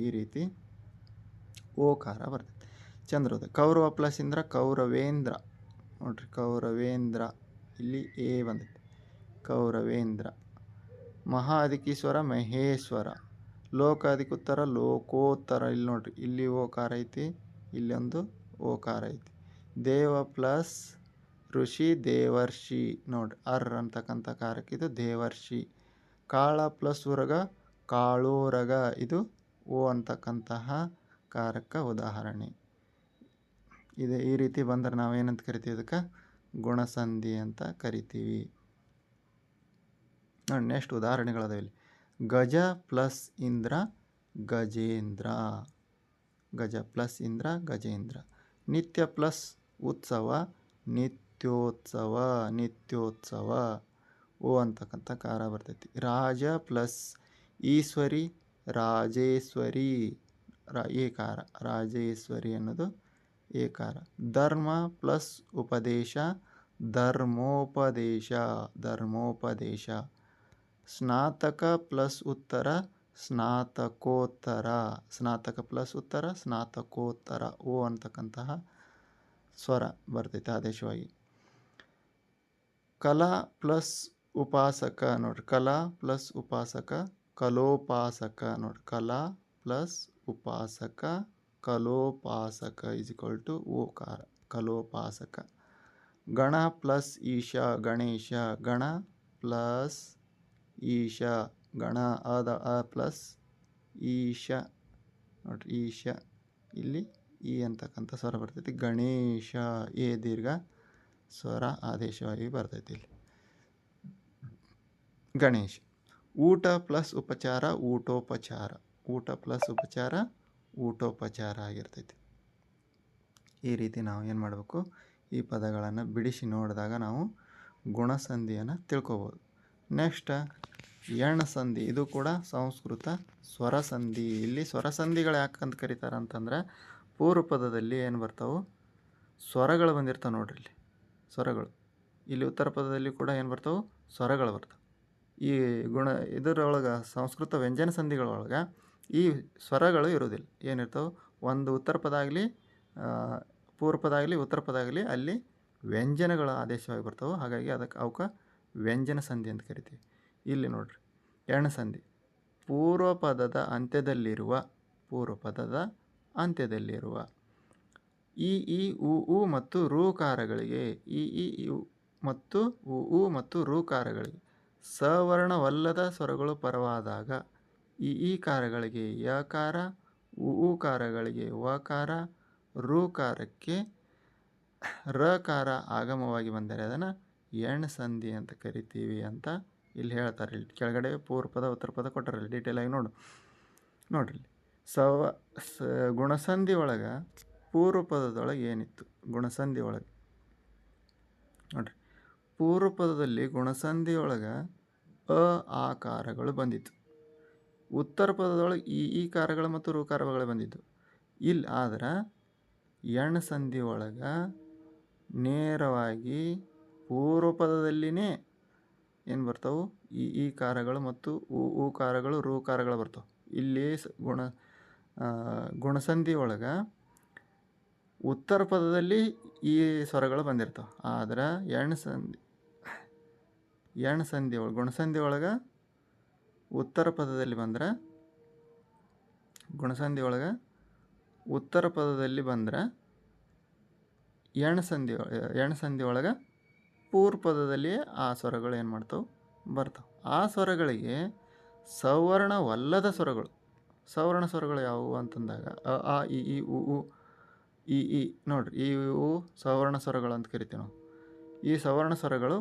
ಈ ರೀತಿ ಓಕಾರ ಬರ್ತೈತಿ. ಚಂದ್ರೋದಯ. ಕೌರವ ಪ್ಲಸ್ ಇಂದ್ರ ಕೌರವೇಂದ್ರ. ನೋಡ್ರಿ ಕೌರವೇಂದ್ರ, ಇಲ್ಲಿ ಎ ಬಂದೈತಿ. ಕೌರವೇಂದ್ರ. ಮಹಾ ಅಧಿಕೀಶ್ವರ ಮಹೇಶ್ವರ. ಲೋಕ ಅಧಿಕುತ್ತರ ಲೋಕೋತ್ತರ. ಇಲ್ಲಿ ನೋಡ್ರಿ, ಇಲ್ಲಿ ಓಕಾರ ಐತಿ, ಇಲ್ಲೊಂದು ಓಕಾರ ಐತಿ. ದೇವ ಪ್ಲಸ್ ಋಷಿ ದೇವರ್ಷಿ. ನೋಡ್ರಿ ಅಂತಕ್ಕಂಥ ಕಾರಕ್ಕೆ ಇದು ದೇವರ್ಷಿ. ಕಾಳ ಪ್ಲಸ್ ಉರಗ ಕಾಳೋರಗ. ಇದು ಓ ಅಂತಕ್ಕಂತಹ ಕಾರಕ ಉದಾಹರಣೆ. ಇದು ಈ ರೀತಿ ಬಂದರೆ ನಾವು ಏನಂತ ಕರಿತೀವಿ? ಇದಕ್ಕೆ ಗುಣಸಂಧಿ ಅಂತ ಕರಿತೀವಿ. ನೋಡಿ ನೆಕ್ಸ್ಟ್ ಉದಾಹರಣೆಗಳದಾವ ಇಲ್ಲಿ. ಗಜ ಪ್ಲಸ್ ಇಂದ್ರ ಗಜೇಂದ್ರ. ಗಜ ಪ್ಲಸ್ ಇಂದ್ರ ಗಜೇಂದ್ರ. ನಿತ್ಯ ಪ್ಲಸ್ ಉತ್ಸವ ನಿತ್ಯೋತ್ಸವ. ನಿತ್ಯೋತ್ಸವ ಓ ಅಂತಕ್ಕಂಥ ಕಾರ ಬರ್ತೈತಿ. ರಾಜ ಪ್ಲಸ್ ಈಶ್ವರಿ ರಾಜೇಶ್ವರಿ. ಏಕಾರ ರಾಜೇಶ್ವರಿ ಅನ್ನೋದು ಏಕಾರ. ಧರ್ಮ ಪ್ಲಸ್ ಉಪದೇಶ ಧರ್ಮೋಪದೇಶ. ಧರ್ಮೋಪದೇಶ. ಸ್ನಾತಕ ಪ್ಲಸ್ ಉತ್ತರ ಸ್ನಾತಕೋತ್ತರ. ಸ್ನಾತಕ ಪ್ಲಸ್ ಉತ್ತರ ಸ್ನಾತಕೋತ್ತರ ಓ ಅಂತಕ್ಕಂತಹ ಸ್ವರ ಬರ್ತೈತೆ ಆದೇಶವಾಗಿ. ಕಲಾ ಪ್ಲಸ್ ಉಪಾಸಕ. ನೋಡ್ರಿ ಕಲಾ ಪ್ಲಸ್ ಉಪಾಸಕ ಕಲೋಪಾಸಕ. ನೋಡ್ರಿ ಕಲಾ ಪ್ಲಸ್ ಉಪಾಸಕ ಕಲೋಪಾಸಕ = ಓಕಾರ ಕಲೋಪಾಸಕ. ಗಣ ಪ್ಲಸ್ ಈಶ ಗಣೇಶ. ಗಣ ಪ್ಲಸ್ ಈಶ. ಗಣ ಅದ ಅ ಪ್ಲಸ್ ಈಶ. ನೋಡ್ರಿ ಈಶ, ಇಲ್ಲಿ ಈ ಅಂತಕ್ಕಂಥ ಸ್ವರ ಬರ್ತೈತಿ. ಗಣೇಶ ಎ ದೀರ್ಘ ಸ್ವರ ಆದೇಶವಾಗಿ ಬರ್ತೈತಿ ಇಲ್ಲಿ. ಗಣೇಶ. ಊಟ ಪ್ಲಸ್ ಉಪಚಾರ ಊಟೋಪಚಾರ. ಊಟ ಪ್ಲಸ್ ಉಪಚಾರ ಊಟೋಪಚಾರ ಆಗಿರ್ತೈತಿ. ಈ ರೀತಿ ನಾವು ಏನು ಮಾಡಬೇಕು? ಈ ಪದಗಳನ್ನು ಬಿಡಿಸಿ ನೋಡಿದಾಗ ನಾವು ಗುಣಸಂಧಿಯನ್ನು ತಿಳ್ಕೊಬೋದು. ನೆಕ್ಸ್ಟ್ ಎಣ್ಸಂಧಿ. ಇದು ಕೂಡ ಸಂಸ್ಕೃತ ಸ್ವರಸಂಧಿ. ಇಲ್ಲಿ ಸ್ವರಸಂಧಿಗಳು ಯಾಕಂತ ಕರೀತಾರೆ ಅಂತಂದ್ರೆ, ಪೂರ್ವ ಪದದಲ್ಲಿ ಏನು ಬರ್ತಾವೆ? ಸ್ವರಗಳು ಬಂದಿರ್ತಾವೆ. ನೋಡ್ರಿ ಇಲ್ಲಿ ಸ್ವರಗಳು. ಇಲ್ಲಿ ಉತ್ತರ ಪದದಲ್ಲಿ ಕೂಡ ಏನು ಬರ್ತಾವೆ? ಸ್ವರಗಳು ಬರ್ತಾವೆ. ಈ ಇದರೊಳಗೆ ಸಂಸ್ಕೃತ ವ್ಯಂಜನ ಸಂಧಿಗಳೊಳಗೆ ಈ ಸ್ವರಗಳು ಇರೋದಿಲ್ಲ. ಏನಿರ್ತಾವೆ? ಒಂದು ಉತ್ತರ ಪದ ಆಗಲಿ ಪೂರ್ವ ಪದ ಆಗಲಿ ಉತ್ತರ ಪದ ಆಗಲಿ ಅಲ್ಲಿ ವ್ಯಂಜನಗಳ ಆದೇಶವಾಗಿ ಬರ್ತಾವೆ. ಹಾಗಾಗಿ ಅವಕ್ಕೆ ವ್ಯಂಜನ ಸಂಧಿ ಅಂತ ಕರಿತೀವಿ. ಇಲ್ಲಿ ನೋಡ್ರಿ ಎಣ್ಸಂಧಿ. ಪೂರ್ವ ಪದದ ಅಂತ್ಯದಲ್ಲಿರುವ ಈ ಉ ಮತ್ತು ಋಕಾರಗಳಿಗೆ ಮತ್ತು ಮತ್ತು ಋಕಾರಗಳಿಗೆ ಸವರ್ಣವಲ್ಲದ ಸ್ವರಗಳು ಪರವಾದಾಗ ಈ ಕಾರಗಳಿಗೆ ಯಕಾರ, ಉಕಾರಗಳಿಗೆ ವಕಾರ, ಋಕಾರಕ್ಕೆ ರಕಾರ ಆಗಮವಾಗಿ ಬಂದರೆ ಅದನ್ನು ಎಣ್ಸಂಧಿ ಅಂತ ಕರಿತೀವಿ ಅಂತ ಇಲ್ಲಿ ಹೇಳ್ತಾರೆ. ಇಲ್ಲಿ ಕೆಳಗಡೆ ಪೂರ್ವ ಪದ ಉತ್ತರ ಪದ ಕೊಟ್ಟಾರಲ್ಲಿ ಡೀಟೇಲ್ ಆಗಿ ನೋಡ್ರಿ. ಗುಣಸಂಧಿ ಒಳಗೆ ಪೂರ್ವ ಪದದೊಳಗೆ ಏನಿತ್ತು? ಗುಣಸಂಧಿ ಒಳಗೆ ನೋಡ್ರಿ, ಪೂರ್ವ ಪದದಲ್ಲಿ ಗುಣಸಂಧಿ ಒಳಗೆ ಆಕಾರಗಳು ಬಂದಿತ್ತು. ಉತ್ತರ ಪದದೊಳಗೆ ಈ ಕಾರಗಳು ಮತ್ತು ಋಕಾರಗಳು ಬಂದಿದ್ದು. ಇಲ್ಲಿ ಆದ್ರೆ ಎಣ್ಸಂಧಿ ಒಳಗೆ ನೇರವಾಗಿ ಪೂರ್ವ ಪದದಲ್ಲಿನೇ ಏನು ಬರ್ತಾವೆ? ಈ ಕಾರಗಳು ಮತ್ತು ಉಕಾರಗಳು ಋಕಾರಗಳು ಬರ್ತಾವೆ. ಇಲ್ಲಿ ಗುಣಸಂಧಿ ಒಳಗೆ ಉತ್ತರ ಪದದಲ್ಲಿ ಈ ಸ್ವರಗಳು ಬಂದಿರ್ತಾವೆ. ಆದ್ರೆ ಎಣ್ಸಂಧಿ ಒಳಗೆ ಗುಣಸಂಧಿ ಒಳಗೆ ಉತ್ತರ ಪದದಲ್ಲಿ ಬಂದ್ರೆ ಎಣ್ಸಂಧಿ ಒಳಗೆ ಪೂರ್ವ ಪದದಲ್ಲಿ ಆ ಸ್ವರಗಳು ಏನು ಮಾಡ್ತಾವೆ? ಬರ್ತಾವೆ. ಆ ಸ್ವರಗಳಿಗೆ ಸವರ್ಣವಲ್ಲದ ಸ್ವರಗಳು. ಸವರ್ಣ ಸ್ವರಗಳು ಯಾವುವು ಅಂತಂದಾಗ ಅ ಇ ಉ ಈ ನೋಡ್ರಿ, ಈ ಉ ಸವರ್ಣ ಸ್ವರಗಳು ಅಂತ ಕರಿತೀವಿ ನಾವು. ಈ ಸವರ್ಣ ಸ್ವರಗಳು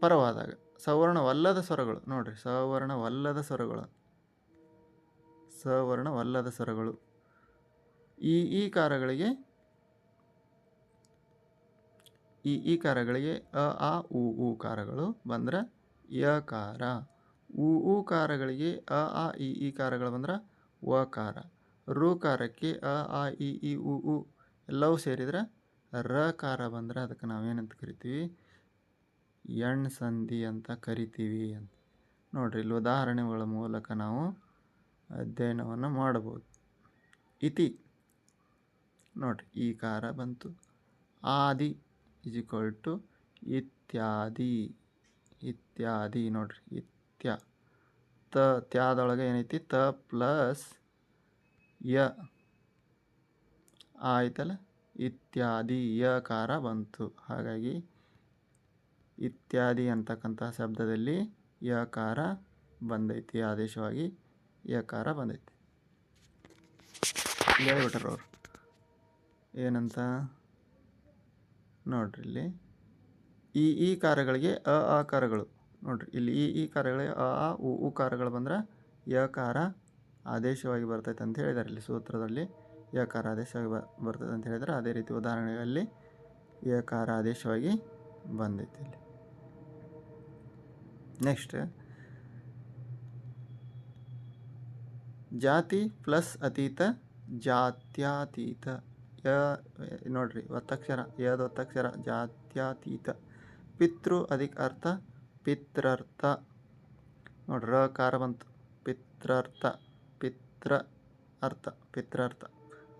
ಪರವಾದಾಗ ಸವರ್ಣವಲ್ಲದ ಸ್ವರಗಳು. ನೋಡ್ರಿ, ಸವರ್ಣವಲ್ಲದ ಸ್ವರಗಳು ಈ ಕಾರಗಳಿಗೆ ಈ ಕಾರಗಳಿಗೆ ಅ ಉ ಕಾರಗಳು ಬಂದ್ರೆ ಯಕಾರ. ಉ ಕಾರಗಳಿಗೆ ಅ ಈ ಕಾರಗಳು ಬಂದ್ರೆ ವಕಾರ. ಋಕಾರಕ್ಕೆ ಅ ಇ ಉ ಎಲ್ಲವೂ ಸೇರಿದ್ರೆ ರಕಾರ ಬಂದ್ರೆ ಅದಕ್ಕೆ ನಾವೇನಂತ ಕರಿತೀವಿ? ಎಣ್ಸಂಧಿ ಅಂತ ಕರಿತೀವಿ ಅಂತ. ನೋಡ್ರಿ, ಇಲ್ಲಿ ಉದಾಹರಣೆಗಳ ಮೂಲಕ ನಾವು ಅಧ್ಯಯನವನ್ನು ಮಾಡಬಹುದು. ಇತಿ ನೋಡ್ರಿ ಈ ಕಾರ ಬಂತು. ಆದಿ ಇಸ್ ಈಕ್ವಲ್ ಟು ಇತ್ಯಾದಿ. ಇತ್ಯಾದಿ ನೋಡ್ರಿ ತ್ಯಾದೊಳಗೆ ಏನೈತಿ ತ ಪ್ಲಸ್ ಯ ಆಯ್ತಲ್ಲ, ಇತ್ಯಾದಿ ಯಕಾರ ಬಂತು. ಹಾಗಾಗಿ ಇತ್ಯಾದಿ ಅಂತಕ್ಕಂಥ ಶಬ್ದದಲ್ಲಿ ಯಕಾರ ಬಂದೈತಿ, ಆದೇಶವಾಗಿ ಯಕಾರ ಬಂದೈತಿ. ಹೇಳ್ಬಿಟ್ರು ಅವರು ಏನಂತ ನೋಡ್ರಿ. ಇಲ್ಲಿ ಈ ಕಾರಗಳಿಗೆ ಅಕಾರಗಳು ನೋಡ್ರಿ. ಇಲ್ಲಿ ಈ ಕಾರಗಳಿಗೆ ಉ ಕಾರಗಳು ಬಂದ್ರೆ ಯಕಾರ ಆದೇಶವಾಗಿ ಬರ್ತೈತೆ ಅಂತ ಹೇಳಿದ್ದಾರೆ. ಇಲ್ಲಿ ಸೂತ್ರದಲ್ಲಿ ಯಕಾರ ಆದೇಶವಾಗಿ ಬರ್ತದೆ ಅಂತ ಹೇಳಿದರೆ, ಅದೇ ರೀತಿ ಉದಾಹರಣೆಗಳಲ್ಲಿ ಯಕಾರ ಆದೇಶವಾಗಿ ಬಂದೈತಿ. ಇಲ್ಲಿ ನೆಕ್ಸ್ಟ್ ಜಾತಿ ಪ್ಲಸ್ ಅತೀತ ಜಾತ್ಯಾತೀತ. ನೋಡ್ರಿ ಒತ್ತಕ್ಷರ ಒತ್ತಕ್ಷರ ಜಾತ್ಯಾತೀತ. ಪಿತೃ ಅಧಿಕ ಅರ್ಥ ಪಿತ್ರರ್ಥ ನೋಡ್ರಿ ರಕಾರ ಬಂತು. ಪಿತ್ರರ್ಥ ಪಿತ್ರರ್ಥ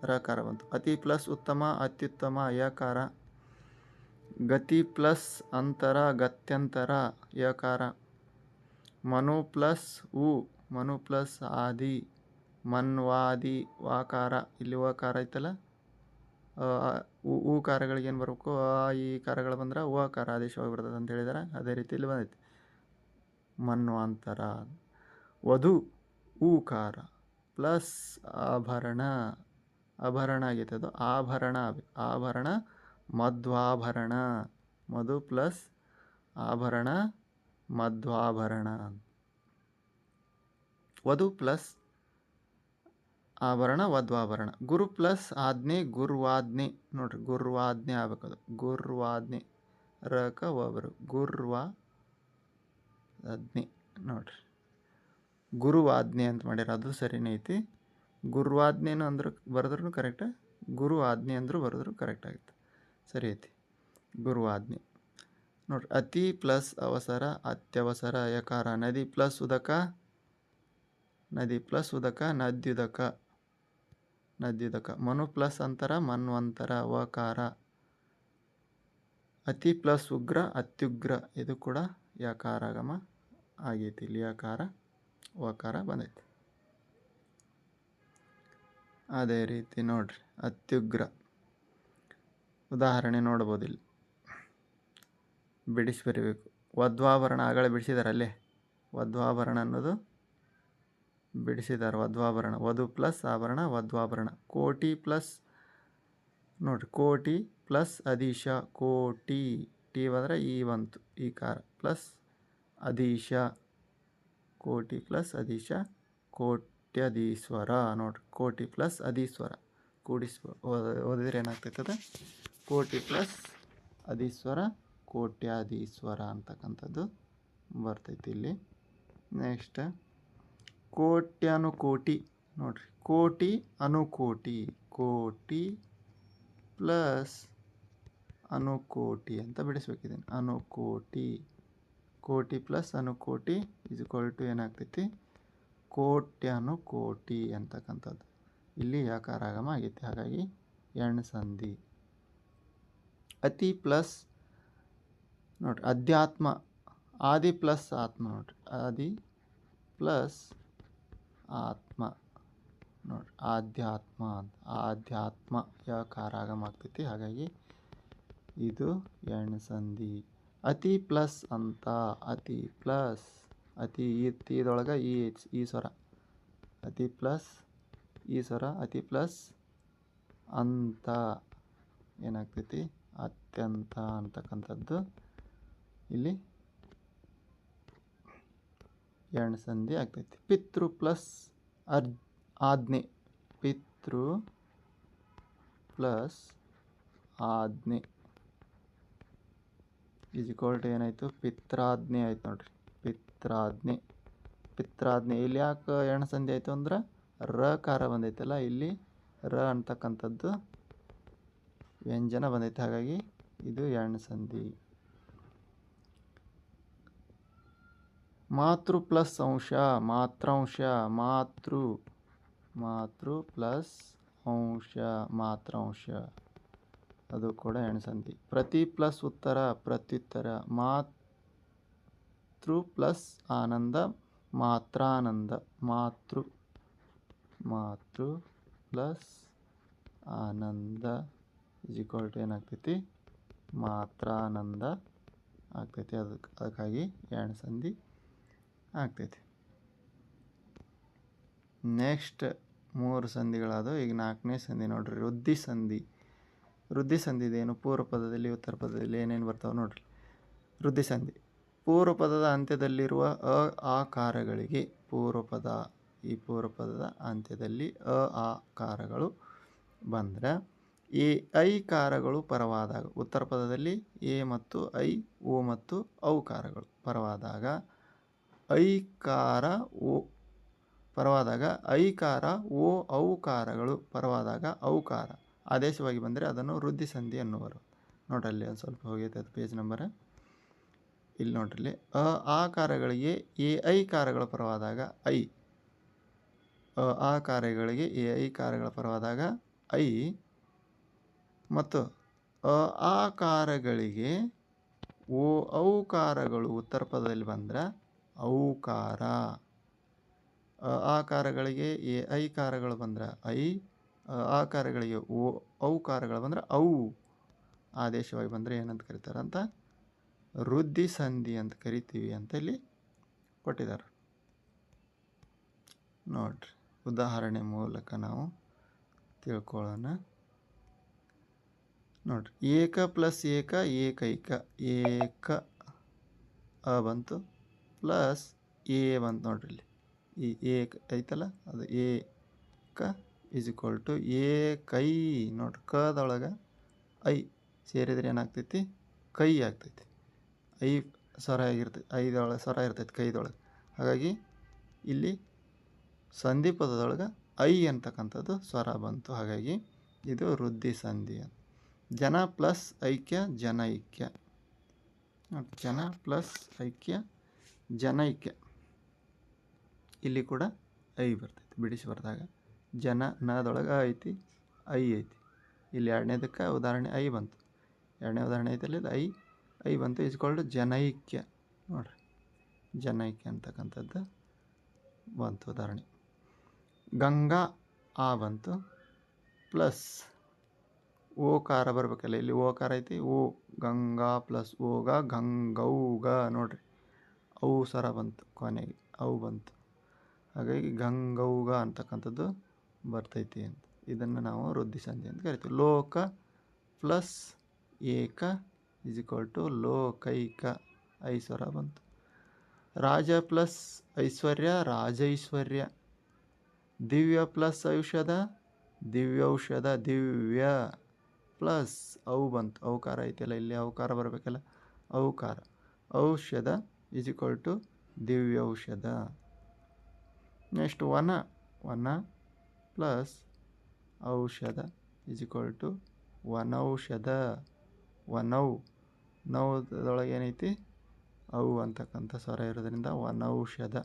ರಕಾರ ಬಂತು. ಅತಿ ಪ್ಲಸ್ ಉತ್ತಮ ಅತ್ಯುತ್ತಮ ಯಕಾರ. ಗತಿ ಪ್ಲಸ್ ಅಂತರ ಗತ್ಯಂತರ ಯಕಾರ. ಮನು ಪ್ಲಸ್ ಮನು ಪ್ಲಸ್ ಆದಿ ಮನ್ವಾದಿ ವಾಕಾರ. ಇಲ್ಲಿ ವಕಾರ ಐತಲ್ಲ, ಕಾರಗಳಿಗೆ ಏನು ಬರಬೇಕು, ಈ ಕಾರಗಳು ಬಂದ್ರೆ ಕಾರ ಆದೇಶವಾಗಿ ಬರ್ತದೆ ಅಂತ ಹೇಳಿದಾರೆ. ಅದೇ ರೀತಿ ಇಲ್ಲಿ ಬಂದೈತಿ ಮನ್ವಾಂತರ. ವಧು ಕಾರ ಪ್ಲಸ್ ಆಭರಣ ಆಗೈತೆ, ಅದು ಆಭರಣ ಮಧ್ವಾಭರಣ. ಮಧು ಪ್ಲಸ್ ಆಭರಣ ಮಧ್ವಾಭರಣ. ವಧು ಪ್ಲಸ್ ಆಭರಣ ವಧ್ವಾಭರಣ. ಗುರು ಪ್ಲಸ್ ಆಜ್ಞೆ ಗುರ್ವಾಜ್ಞೆ ನೋಡ್ರಿ. ಗುರ್ವಾಜ್ಞೆ ಆಗ್ಬೇಕದು. ಗುರ್ವಾಜ್ಞೆ ರಕ ಒಬ್ಬರು ಗುರ್ವಾಜ್ಞೆ ನೋಡ್ರಿ. ಗುರುವಾಜ್ಞೆ ಅಂತ ಮಾಡ್ಯಾರ, ಅದು ಸರಿನೇ ಐತಿ. ಗುರುವಾಜ್ಞೆನೂ ಅಂದ್ರೂ ಬರೆದ್ರೂ ಕರೆಕ್ಟ್, ಗುರು ಆಜ್ಞೆ ಅಂದರೂ ಬರೆದ್ರು ಕರೆಕ್ಟ್ ಆಗುತ್ತೆ, ಸರಿ ಐತಿ. ಗುರುವಾಜ್ಞೆ ನೋಡ್ರಿ. ಅತಿ ಪ್ಲಸ್ ಅವಸರ ಅತ್ಯವಸರ ಯಕಾರ. ನದಿ ಪ್ಲಸ್ ಉದಕ ನದ್ಯುದಕ. ಮನು ಪ್ಲಸ್ ಅಂತರ ಮನ್ವಂತರ ವಕಾರ. ಅತಿ ಪ್ಲಸ್ ಉಗ್ರ ಅತ್ಯುಗ್ರ. ಇದು ಕೂಡ ಯಕಾರಾಗಮ ಆಗೈತಿ. ಇಲ್ಲಿ ಯಕಾರ ವಕಾರ ಬಂದೈತಿ. ಅದೇ ರೀತಿ ನೋಡ್ರಿ ಅತ್ಯುಗ್ರ ಉದಾಹರಣೆ ನೋಡ್ಬೋದು. ಇಲ್ಲಿ ಬಿಡಿಸಿ ಬರಿಬೇಕು. ವಧ್ವಾಭರಣ ಆಗಲೇ ಬಿಡಿಸಿದಾರೆ, ಅಲ್ಲೇ ವಧ್ವಾಭರಣ ಅನ್ನೋದು ಬಿಡಿಸಿದ್ದಾರೆ. ವಧ್ವಾಭರಣ ವಧು ಪ್ಲಸ್ ಆಭರಣ ವಧ್ವಾಭರಣ. ಕೋಟಿ ಪ್ಲಸ್ ನೋಡ್ರಿ, ಕೋಟಿ ಪ್ಲಸ್ ಅಧೀಶ. ಕೋಟಿ ಟಿ ಬಂದರೆ ಈ ಬಂತು ಈ ಕಾರ ಪ್ಲಸ್ ಅಧೀಶ. ಕೋಟಿ ಪ್ಲಸ್ ಅಧೀಶ ಕೋಟ್ಯಧೀಶ್ವರ ನೋಡ್ರಿ. ಕೋಟಿ ಪ್ಲಸ್ ಅಧೀಶ್ವರ ಓದಿದ್ರೆ ಏನಾಗ್ತೈತದ, ಕೋಟಿ ಪ್ಲಸ್ ಅಧೀಶ್ವರ ಕೋಟ್ಯಾಧೀಶ್ವರ ಅಂತಕ್ಕಂಥದ್ದು ಬರ್ತೈತಿ ಇಲ್ಲಿ. ನೆಕ್ಸ್ಟ್ ಕೋಟ್ಯಾನುಕೋಟಿ ನೋಡ್ರಿ. ಕೋಟಿ ಅನುಕೋಟಿ. ಕೋಟಿ ಪ್ಲಸ್ ಅನುಕೋಟಿ ಅಂತ ಬಿಡಿಸ್ಬೇಕಿದ್ದೀನಿ. ಅನುಕೋಟಿ. ಕೋಟಿ ಪ್ಲಸ್ ಅನುಕೋಟಿ ಇಸ್ ಈಕ್ವಲ್ ಟು ಏನಾಗ್ತೈತಿ, ಕೋಟ್ಯಾನುಕೋಟಿ ಅಂತಕ್ಕಂಥದ್ದು. ಇಲ್ಲಿ ಯಕಾರಾಗಮ ಆಗೈತಿ, ಹಾಗಾಗಿ ಎಣ್ ಸಂಧಿ. ಅತಿ ಪ್ಲಸ್ ನೋಡ್ರಿ ಅಧ್ಯಾತ್ಮ. ಆದಿ ಪ್ಲಸ್ ಆತ್ಮ ನೋಡ್ರಿ. ಆದಿ ಪ್ಲಸ್ ಆತ್ಮ ನೋಡ್ರಿ. ಆಧ್ಯಾತ್ಮ ಯಕಾರಾಗಮ ಆಗ್ತೈತಿ, ಹಾಗಾಗಿ ಇದು ಎಣ್ ಸಂಧಿ. ಅತಿ ಪ್ಲಸ್ ಅಂತ. ಅತಿ ಪ್ಲಸ್ ಅತಿ ತೀದೊಳಗೆ ಈ ಸ್ವರ. ಅತಿ ಪ್ಲಸ್ ಈ ಸ್ವರ. ಅತಿ ಪ್ಲಸ್ ಅಂತ ಏನಾಗ್ತೈತಿ, ಅತ್ಯಂತ ಅಂತಕ್ಕಂಥದ್ದು ಇಲ್ಲಿ ಎಣ್ ಸಂಧಿ ಆಗ್ತೈತಿ. ಪಿತೃ ಪ್ಲಸ್ ಆಜ್ಞೆ. ಪಿತೃ ಪ್ಲಸ್ ಆಜ್ಞೆ ಈಸ್ ಈಕ್ವಲ್ ಟು ಏನಾಯಿತು, ಪಿತ್ರಾಜ್ಞೆ ಆಯ್ತು ನೋಡ್ರಿ. ಪಿತ್ರಾಜ್ಞೆ ಇಲ್ಲಿ ಯಾಕೆ ಎಣ್ ಸಂಧಿ ಆಯಿತು ಅಂದ್ರೆ ರಕಾರ ಬಂದೈತಲ್ಲ, ಇಲ್ಲಿ ರ ಅಂತಕ್ಕಂಥದ್ದು ವ್ಯಂಜನ ಬಂದೈತೆ, ಹಾಗಾಗಿ ಇದು ಎಣ್ ಸಂಧಿ. ಮಾತೃ ಪ್ಲಸ್ ಅಂಶ ಮಾತ್ರಾಂಶ. ಮಾತೃ ಪ್ಲಸ್ ಅಂಶ ಮಾತ್ರಾಂಶ ಅದು ಕೂಡ ಎಣ್ಸಂಧಿ. ಪ್ರತಿ ಪ್ಲಸ್ ಉತ್ತರ ಪ್ರತ್ಯುತ್ತರ. ಮಾತೃ ಪ್ಲಸ್ ಆನಂದ ಮಾತ್ರಾನಂದ. ಮಾತೃ ಪ್ಲಸ್ ಆನಂದ ಏನಾಗ್ತೈತಿ ಮಾತ್ರಾನಂದ ಆಗ್ತೈತಿ. ಅದಕ್ಕಾಗಿ ಎಣ್ಸಂಧಿ ಆಗ್ತೈತಿ. ನೆಕ್ಸ್ಟ್ 3 ಸಂಧಿಗಳಾದವು. ಈಗ 4ನೇ ಸಂಧಿ ನೋಡ್ರಿ, ವೃದ್ಧಿ ಸಂಧಿ. ವೃದ್ಧಿ ಸಂಧಿದೇನು? ಪೂರ್ವ ಪದದಲ್ಲಿ ಉತ್ತರ ಪದದಲ್ಲಿ ಏನೇನು ಬರ್ತಾವೆ ನೋಡ್ರಿ. ವೃದ್ಧಿ ಸಂಧಿ ಪೂರ್ವ ಪದದ ಅಂತ್ಯದಲ್ಲಿರುವ ಆಕಾರಗಳಿಗೆ ಈ ಪೂರ್ವ ಪದದ ಅಂತ್ಯದಲ್ಲಿ ಆಕಾರಗಳು ಬಂದರೆ ಐಕಾರಗಳು ಪರವಾದಾಗ, ಉತ್ತರ ಪದದಲ್ಲಿ ಎ ಮತ್ತು ಐ, ಓ ಮತ್ತು ಔಕಾರಗಳು ಪರವಾದಾಗ ಐಕಾರ ಓ ಔಕಾರಗಳು ಪರವಾದಾಗ ಔಕಾರ ಆದೇಶವಾಗಿ ಬಂದರೆ ಅದನ್ನು ವೃದ್ಧಿ ಸಂಧಿ ಅನ್ನುವರು. ನೋಡ್ರಲ್ಲಿ ಒಂದು ಸ್ವಲ್ಪ ಹೋಗೈತೆ ಅದು ಪೇಜ್ ನಂಬರ್. ಇಲ್ಲಿ ನೋಡ್ರಲ್ಲಿ ಆಕಾರಗಳಿಗೆ ಐಕಾರಗಳ ಪರವಾದಾಗ ಆಕಾರಗಳಿಗೆ ಐಕಾರಗಳ ಪರವಾದಾಗ ಐ ಮತ್ತು ಆಕಾರಗಳಿಗೆ ಔಕಾರಗಳು ಉತ್ತರ ಪದದಲ್ಲಿ ಬಂದರೆ ಔಕಾರ. ಆಕಾರಗಳಿಗೆ ಐಕಾರಗಳು ಬಂದರೆ ಆಕಾರಗಳಿಗೆ ಔಕಾರಗಳು ಬಂದರೆ ಆದೇಶವಾಗಿ ಬಂದರೆ ಏನಂತ ಕರೀತಾರಂತ? ವೃದ್ಧಿ ಸಂಧಿ ಅಂತ ಕರಿತೀವಿ ಅಂತ ಇಲ್ಲಿ ಕೊಟ್ಟಿದ್ದಾರೆ. ನೋಡ್ರಿ, ಉದಾಹರಣೆ ಮೂಲಕ ನಾವು ತಿಳ್ಕೊಳ್ಳೋಣ. ನೋಡ್ರಿ, ಏಕ ಪ್ಲಸ್ ಏಕೈಕ. ಏಕ ಬಂತು ಪ್ಲಸ್ ಎ ಬಂತು. ನೋಡ್ರಿ ಇಲ್ಲಿ ಈ ಏಕ ಐತಲ್ಲ, ಅದು ಏಕ = ಏಕೈ. ನೋಡ್ರಿ, ಕದೊಳಗೆ ಐ ಸೇರಿದರೆ ಏನಾಗ್ತೈತಿ? ಕೈ ಆಗ್ತೈತಿ. ಐ ಸ್ವರ ಆಗಿರ್ತೈತಿ, ಐದೊಳಗೆ ಸ್ವರ ಇರ್ತೈತಿ ಕೈದೊಳಗೆ. ಹಾಗಾಗಿ ಇಲ್ಲಿ ಸಂಧಿ ಪದದೊಳಗೆ ಐ ಅಂತಕ್ಕಂಥದ್ದು ಸ್ವರ ಬಂತು. ಹಾಗಾಗಿ ಇದು ವೃದ್ಧಿ ಸಂಧಿ. ಜನ ಪ್ಲಸ್ ಐಕ್ಯ ಜನೈಕ್ಯ. ಜನ ಪ್ಲಸ್ ಐಕ್ಯ ಜನೈಕ್ಯ. ಇಲ್ಲಿ ಕೂಡ ಐ ಬರ್ತೈತಿ ಬಿಡಿಸಿ ಬರೆದಾಗ. ಜನ ನದೊಳಗೆ ಐತಿ, ಐ ಐತಿ. ಇಲ್ಲಿ ಎರಡನೇದಕ್ಕೆ ಉದಾಹರಣೆ ಐ ಬಂತು. ಎರಡನೇ ಉದಾಹರಣೆ ಐತಲ್ಲ, ಇದು ಐ ಬಂತು. = ಜನೈಕ್ಯ. ನೋಡ್ರಿ, ಜನೈಕ್ಯ ಅಂತಕ್ಕಂಥದ್ದು ಬಂತು ಉದಾಹರಣೆ. ಗಂಗಾ ಬಂತು ಪ್ಲಸ್ ಓಕಾರ ಬರಬೇಕಲ್ಲ, ಇಲ್ಲಿ ಓಕಾರ ಐತಿ. ಗಂಗಾ ಪ್ಲಸ್ ಓಗ ಗಂಗೌಗ. ನೋಡ್ರಿ, ಸ್ವರ ಬಂತು ಕೊನೆಗೆ, ಬಂತು. ಹಾಗಾಗಿ ಗಂಗೌಗ ಅಂತಕ್ಕಂಥದ್ದು ಬರ್ತೈತಿ ಅಂತ. ಇದನ್ನು ನಾವು ವೃದ್ಧಿ ಸಂಧಿ ಅಂತ ಕರಿತೀವಿ. ಲೋಕ ಪ್ಲಸ್ ಏಕ = ಲೋಕೈಕ. ಸ್ವರ ಬಂತು. ರಾಜ ಪ್ಲಸ್ ಐಶ್ವರ್ಯ ರಾಜೈಶ್ವರ್ಯ. ದಿವ್ಯ ಪ್ಲಸ್ ಔಷಧ ದಿವ್ಯೌಷಧ. ದಿವ್ಯ ಪ್ಲಸ್ ಬಂತು. ಔಕಾರ ಐತಿಲ್ಲ, ಇಲ್ಲಿ ಔಕಾರ ಬರಬೇಕಲ್ಲ, ಔಕಾರ. ಔಷಧ = ದಿವ್ಯೌಷಧ. ನೆಕ್ಸ್ಟ್ ವನ ಪ್ಲಸ್ ಔಷಧ = ವನೌಷಧ. ನೌದೊಳಗೆ ಏನೈತಿ? ಅಂತಕ್ಕಂಥ ಸ್ವರ ಇರೋದ್ರಿಂದ ವನೌಷಧ.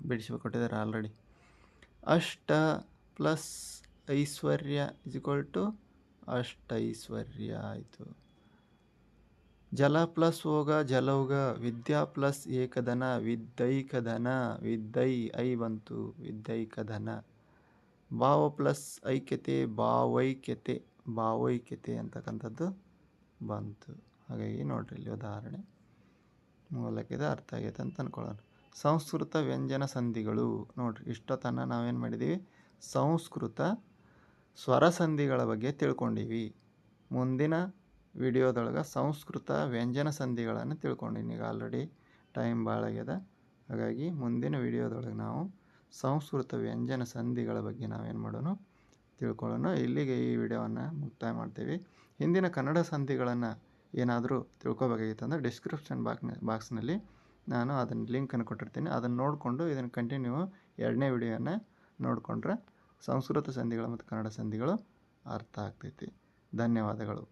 ಬಿಡಿಸಿಕೊಟ್ಟಿದ್ದಾರೆ ಆಲ್ರೆಡಿ. ಅಷ್ಟ ಪ್ಲಸ್ ಐಶ್ವರ್ಯ = ಅಷ್ಟೈಶ್ವರ್ಯ ಆಯಿತು. ಜಲ ಪ್ಲಸ್ ಓಗ ಜಲೌಗ. ವಿದ್ಯಾ ಪ್ಲಸ್ ಏಕಧನ ವಿದ್ಯೈಕಧನ. ಐ ಬಂತು, ವಿದ್ಯೈಕಧನ. ಭಾವ ಪ್ಲಸ್ ಐಕ್ಯತೆ ಭಾವೈಕ್ಯತೆ ಅಂತಕ್ಕಂಥದ್ದು ಬಂತು. ಹಾಗಾಗಿ ನೋಡ್ರಿ, ಇಲ್ಲಿ ಉದಾಹರಣೆ ಮೂಲಕ ಅರ್ಥ ಆಗೈತೆ ಅಂತ ಅಂದ್ಕೊಳ್ಳೋಣ. ಸಂಸ್ಕೃತ ವ್ಯಂಜನ ಸಂಧಿಗಳು. ನೋಡ್ರಿ, ಇಷ್ಟೊತ್ತನ ನಾವೇನು ಮಾಡಿದ್ದೀವಿ? ಸಂಸ್ಕೃತ ಸ್ವರ ಸಂಧಿಗಳ ಬಗ್ಗೆ ತಿಳ್ಕೊಂಡಿವಿ. ಮುಂದಿನ ವಿಡಿಯೋದೊಳಗೆ ಸಂಸ್ಕೃತ ವ್ಯಂಜನ ಸಂಧಿಗಳನ್ನು ತಿಳ್ಕೊಂಡಿನಿ. ಈಗ ಆಲ್ರೆಡಿ ಟೈಮ್ ಭಾಳ ಆಗ್ಯದ. ಹಾಗಾಗಿ ಮುಂದಿನ ವಿಡಿಯೋದೊಳಗೆ ನಾವು ಸಂಸ್ಕೃತ ವ್ಯಂಜನ ಸಂಧಿಗಳ ಬಗ್ಗೆ ನಾವೇನು ಮಾಡೋಣ ತಿಳ್ಕೊಳ್ಳೋಣ. ಇಲ್ಲಿಗೆ ಈ ವಿಡಿಯೋವನ್ನು ಮುಕ್ತಾಯ ಮಾಡ್ತೀವಿ. ಹಿಂದಿನ ಕನ್ನಡ ಸಂಧಿಗಳನ್ನು ಏನಾದರೂ ತಿಳ್ಕೊಬೇಕಾಗಿತ್ತು ಅಂದರೆ ಡಿಸ್ಕ್ರಿಪ್ಷನ್ ಬಾಕ್ಸ್ನಲ್ಲಿ ನಾನು ಅದನ್ನು ಲಿಂಕನ್ನು ಕೊಟ್ಟಿರ್ತೀನಿ. ಅದನ್ನು ನೋಡಿಕೊಂಡು ಇದನ್ನು ಕಂಟಿನ್ಯೂ 2ನೇ ವಿಡಿಯೋನ ನೋಡಿಕೊಂಡ್ರೆ ಸಂಸ್ಕೃತ ಸಂಧಿಗಳು ಮತ್ತು ಕನ್ನಡ ಸಂಧಿಗಳು ಅರ್ಥ ಆಗ್ತೈತಿ. ಧನ್ಯವಾದಗಳು.